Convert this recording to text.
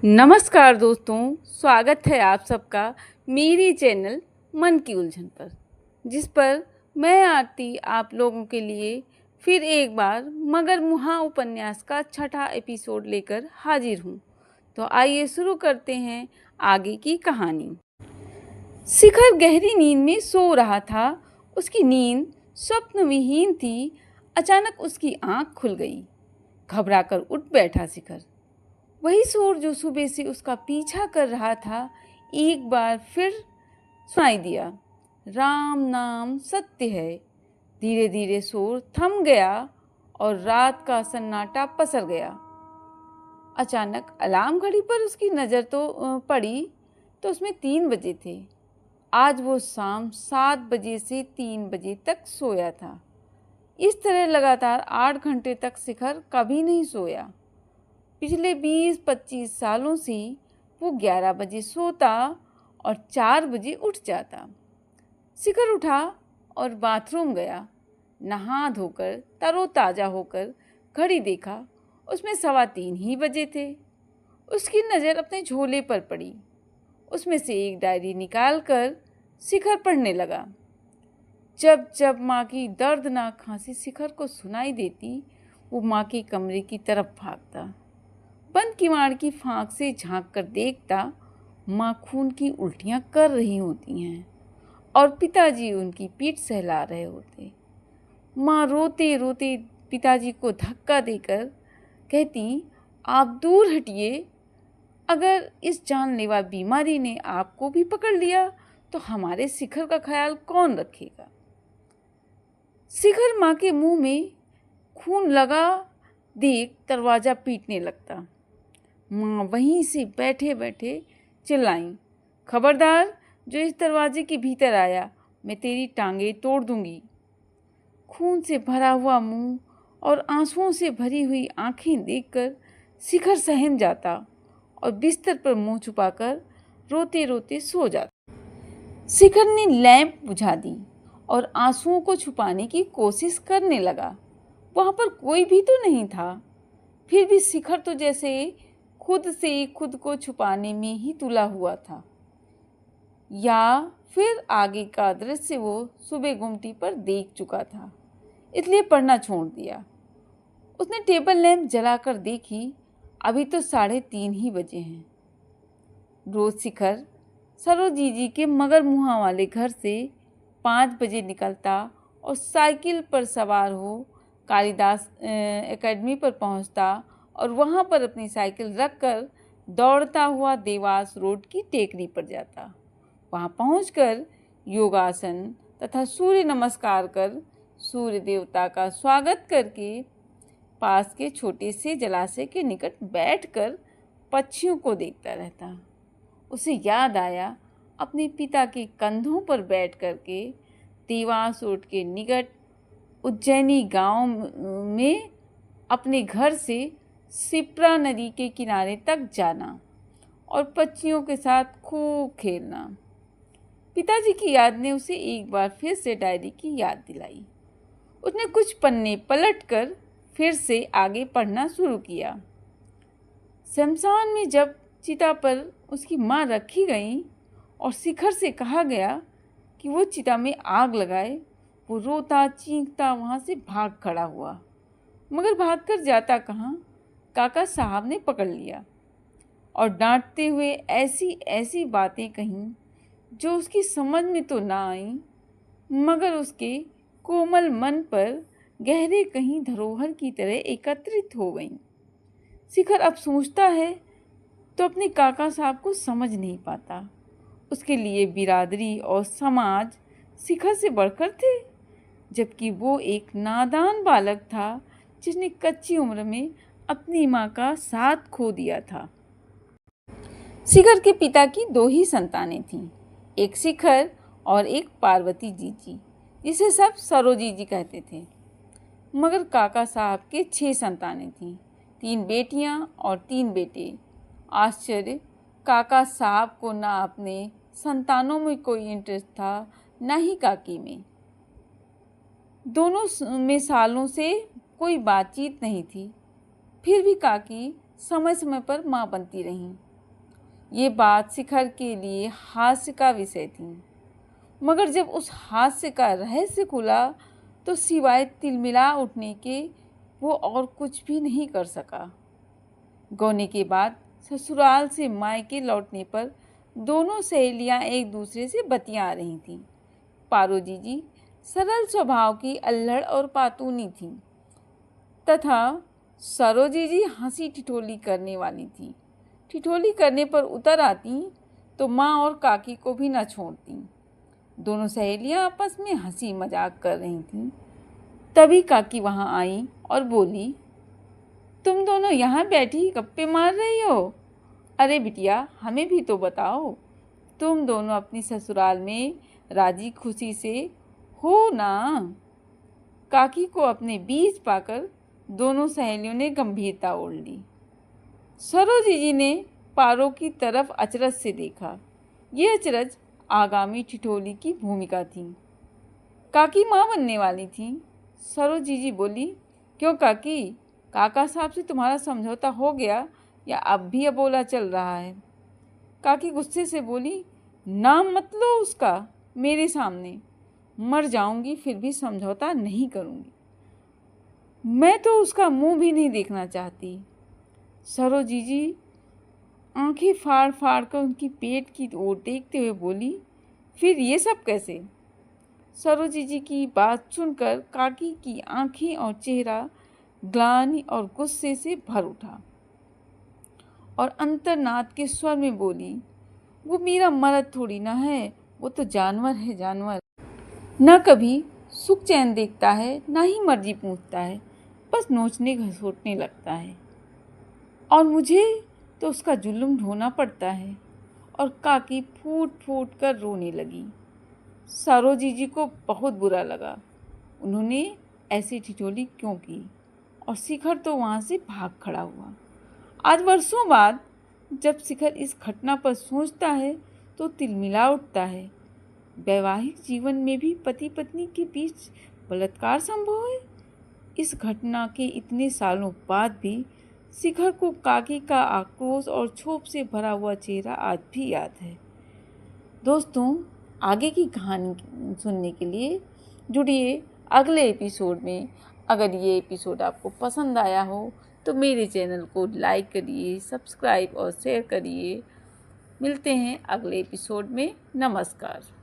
नमस्कार दोस्तों, स्वागत है आप सबका मेरी चैनल मन की उलझन पर, जिस पर मैं आरती आप लोगों के लिए फिर एक बार मगरमुहा उपन्यास का छठा एपिसोड लेकर हाजिर हूँ। तो आइए शुरू करते हैं आगे की कहानी। शिखर गहरी नींद में सो रहा था। उसकी नींद स्वप्न विहीन थी। अचानक उसकी आंख खुल गई। घबराकर उठ बैठा शिखर। वही शोर जो सुबह से उसका पीछा कर रहा था, एक बार फिर सुनाई दिया। राम नाम सत्य है। धीरे धीरे शोर थम गया और रात का सन्नाटा पसर गया। अचानक अलार्म घड़ी पर उसकी नज़र पड़ी तो उसमें 3 बजे थे। आज वो शाम 7 बजे से 3 बजे तक सोया था। इस तरह लगातार 8 घंटे तक शिखर कभी नहीं सोया। पिछले 20-25 सालों से वो 11 बजे सोता और 4 बजे उठ जाता। शिखर उठा और बाथरूम गया। नहा धोकर तरोताज़ा होकर घड़ी देखा, उसमें 3:15 ही बजे थे। उसकी नज़र अपने झोले पर पड़ी। उसमें से एक डायरी निकालकर शिखर पढ़ने लगा। जब जब माँ की दर्दनाक खांसी शिखर को सुनाई देती, वो माँ के कमरे की तरफ भागता। बंद किवाड़ की फांक से झांक कर देखता, माँ खून की उल्टियाँ कर रही होती हैं और पिताजी उनकी पीठ सहला रहे होते। माँ रोते रोते पिताजी को धक्का देकर कहती, आप दूर हटिए। अगर इस जानलेवा बीमारी ने आपको भी पकड़ लिया तो हमारे शिखर का ख्याल कौन रखेगा। शिखर माँ के मुंह में खून लगा देख दरवाज़ा पीटने लगता। माँ वहीं से बैठे बैठे चिल्लाईं, खबरदार, जो इस दरवाजे के भीतर आया मैं तेरी टांगें तोड़ दूंगी। खून से भरा हुआ मुंह और आंसुओं से भरी हुई आंखें देखकर शिखर सहम जाता और बिस्तर पर मुंह छुपाकर रोते रोते सो जाता। शिखर ने लैंप बुझा दी और आंसुओं को छुपाने की कोशिश करने लगा। वहाँ पर कोई भी तो नहीं था। फिर भी शिखर तो जैसे खुद से खुद को छुपाने में ही तुला हुआ था, या फिर आगे का दृश्य वो सुबह गुमटी पर देख चुका था, इसलिए पढ़ना छोड़ दिया। उसने टेबल लैंप जलाकर देखी, अभी तो 3:30 ही बजे हैं। रोज शिखर सरोजीजी के मगरमुहा वाले घर से 5 बजे निकलता और साइकिल पर सवार हो कालिदास एकेडमी पर पहुंचता और वहां पर अपनी साइकिल रखकर दौड़ता हुआ देवास रोड की टेकरी पर जाता। वहां पहुंचकर योगासन तथा सूर्य नमस्कार कर सूर्य देवता का स्वागत करके पास के छोटे से जलाशय के निकट बैठकर पक्षियों को देखता रहता। उसे याद आया अपने पिता के कंधों पर बैठ करके देवास रोड के निकट उज्जैनी गांव में अपने घर से शिप्रा नदी के किनारे तक जाना और पक्षियों के साथ खूब खेलना। पिताजी की याद ने उसे एक बार फिर से डायरी की याद दिलाई। उसने कुछ पन्ने पलटकर फिर से आगे पढ़ना शुरू किया। शमशान में जब चिता पर उसकी माँ रखी गई और शिखर से कहा गया कि वो चिता में आग लगाए, वो रोता चीखता वहाँ से भाग खड़ा हुआ, मगर भागकर जाता कहाँ, काका साहब ने पकड़ लिया और डांटते हुए ऐसी ऐसी बातें कहीं जो उसकी समझ में तो ना आई, मगर उसके कोमल मन पर गहरे कहीं धरोहर की तरह एकत्रित हो गईं। शिखर अब सोचता है तो अपने काका साहब को समझ नहीं पाता। उसके लिए बिरादरी और समाज शिखर से बढ़कर थे, जबकि वो एक नादान बालक था जिसने कच्ची उम्र में अपनी माँ का साथ खो दिया था। शिखर के पिता की 2 ही संतानें थीं, एक शिखर और एक पार्वती जीजी, जिसे सब सरोजीजी कहते थे। मगर काका साहब के 6 संतानें थीं, 3 बेटियां और 3 बेटे। आश्चर्य, काका साहब को ना अपने संतानों में कोई इंटरेस्ट था, ना ही काकी में। दोनों में सालों से कोई बातचीत नहीं थी। फिर भी काकी समय समय पर माँ बनती रहीं ये बात शिखर के लिए हास्य का विषय थी, मगर जब उस हास्य का रहस्य खुला तो सिवाय तिलमिला उठने के वो और कुछ भी नहीं कर सका। गौने के बाद ससुराल से मायके लौटने पर दोनों सहेलियां एक दूसरे से बतिया रही थीं। पारो जीजी सरल स्वभाव की अल्हड़ और पातूनी थीं तथा सरो जीजी हंसी ठिठोली करने वाली थी। ठिठोली करने पर उतर आती तो माँ और काकी को भी न छोड़ती। दोनों सहेलियां आपस में हंसी मजाक कर रही थीं। तभी काकी वहाँ आई और बोली, तुम दोनों यहाँ बैठी गप्पे मार रही हो? अरे बिटिया, हमें भी तो बताओ, तुम दोनों अपनी ससुराल में राजी खुशी से हो ना? काकी को अपने बीच पाकर दोनों सहेलियों ने गंभीरता ओढ़ ली। सरो जीजी ने पारो की तरफ अचरज से देखा। ये अचरज आगामी ठिठोली की भूमिका थी। काकी माँ बनने वाली थी। सरो जीजी बोली, क्यों काकी, काका साहब से तुम्हारा समझौता हो गया या अब भी अबोला चल रहा है? काकी गुस्से से बोली, नाम मत लो उसका मेरे सामने, मर जाऊंगी फिर भी समझौता नहीं करूंगी। मैं तो उसका मुंह भी नहीं देखना चाहती। सरो जीजी आंखें फाड़ फाड़ कर उनकी पेट की ओर देखते हुए बोली, फिर ये सब कैसे? सरो जीजी की बात सुनकर काकी की आंखें और चेहरा ग्लानि और गुस्से से भर उठा और अंतर्नाद के स्वर में बोली, वो मेरा मर्द थोड़ी ना है, वो तो जानवर है, जानवर। न कभी सुख चैन देखता है, ना ही मर्जी पूछता है, बस नोचने घसोटने लगता है और मुझे तो उसका जुल्म ढोना पड़ता है। और काकी फूट फूट कर रोने लगी। सरो जीजी को बहुत बुरा लगा। उन्होंने ऐसी ठिठोली क्यों की? और शिखर तो वहाँ से भाग खड़ा हुआ। आज वर्षों बाद जब शिखर इस घटना पर सोचता है तो तिलमिला उठता है। वैवाहिक जीवन में भी पति पत्नी के बीच बलात्कार संभव है? इस घटना के इतने सालों बाद भी शिखर को काकी का आक्रोश और क्षोभ से भरा हुआ चेहरा आज भी याद है। दोस्तों, आगे की कहानी सुनने के लिए जुड़िए अगले एपिसोड में। अगर ये एपिसोड आपको पसंद आया हो तो मेरे चैनल को लाइक करिए, सब्सक्राइब और शेयर करिए। मिलते हैं अगले एपिसोड में। नमस्कार।